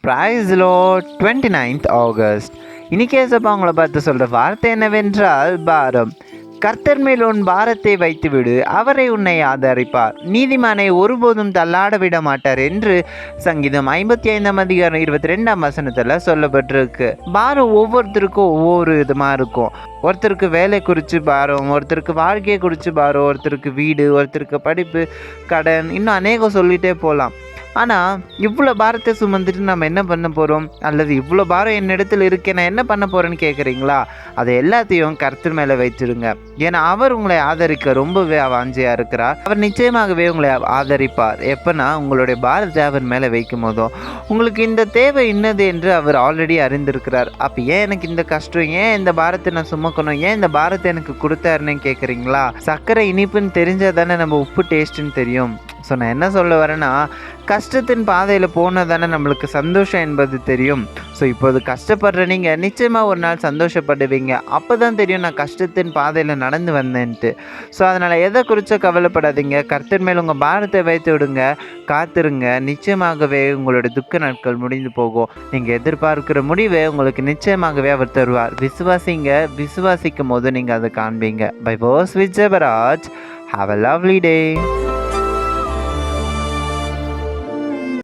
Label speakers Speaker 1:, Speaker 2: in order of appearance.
Speaker 1: Price Lord 29th August. இன்னைக்கு ஏசப்பா உங்களை பார்த்து சொல்கிற வார்த்தை என்னவென்றால் பாரம். கர்த்தர் மேல் உன் பாரத்தை வைத்துவிடு, அவரை உன்னை ஆதரிப்பார். நீதிமானை ஒருபோதும் தள்ளாட விட மாட்டார் என்று சங்கீதம் 55:22 சொல்லப்பட்டிருக்கு. பாரம் ஒவ்வொருத்தருக்கும் ஒவ்வொரு விதமாக இருக்கும். ஒருத்தருக்கு வேலை குறித்து பாரம், ஒருத்தருக்கு வாழ்க்கையை குறித்து பாரம், ஒருத்தருக்கு வீடு, ஒருத்தருக்கு படிப்பு, கடன், இன்னும் அநேகம் சொல்லிகிட்டே போகலாம். ஆனால் இவ்வளோ பாரத்தை சுமந்துட்டு நம்ம என்ன பண்ண போகிறோம், அல்லது இவ்வளோ பாரம் என்னிடத்தில் இருக்கே நான் என்ன பண்ண போகிறேன்னு கேட்குறீங்களா? அதை எல்லாத்தையும் கர்த்தர் மேலே வச்சிருங்க. ஏன்னா அவர் உங்களை ஆதரிக்க ரொம்பவே வாஞ்சியாக இருக்கிறார். அவர் நிச்சயமாகவே உங்களை ஆதரிப்பார். எப்போனா உங்களுடைய பாரத்தை அவர் மேலே வைக்கும் போதும் உங்களுக்கு இந்த தேவை இன்னது என்று அவர் ஆல்ரெடி அறிந்திருக்கிறார். அப்போ ஏன் எனக்கு இந்த கஷ்டம், ஏன் இந்த பாரத்தை நான் சுமக்கணும், ஏன் இந்த பாரத்தை எனக்கு கொடுத்தாருன்னு கேட்குறீங்களா? சர்க்கரை இனிப்புன்னு தெரிஞ்சால் தானே நம்ம உப்பு டேஸ்ட்டுன்னு தெரியும். ஸோ நான் என்ன சொல்ல வரேன்னா, கஷ்டத்தின் பாதையில் போனால் தானே நம்மளுக்கு சந்தோஷம் என்பது தெரியும். ஸோ இப்போது கஷ்டப்படுற நீங்கள் நிச்சயமாக ஒரு நாள் சந்தோஷப்படுவீங்க. அப்போ தான் தெரியும் நான் கஷ்டத்தின் பாதையில் நடந்து வந்தேன்ட்டு. ஸோ அதனால் எதை குறித்து கவலைப்படாதீங்க. கர்த்தர் மேல் உங்கள் பாரத்தை வைத்து விடுங்க, காத்திருங்க. நிச்சயமாகவே உங்களோட துக்க நாட்கள் முடிந்து போகும். நீங்கள் எதிர்பார்க்கிற முடிவை உங்களுக்கு நிச்சயமாகவே அவர் தருவார். விசுவாசிங்க. விசுவாசிக்கும் போது நீங்கள் அதை காண்பீங்க. Bye was with Jebaraj. Have a lovely day.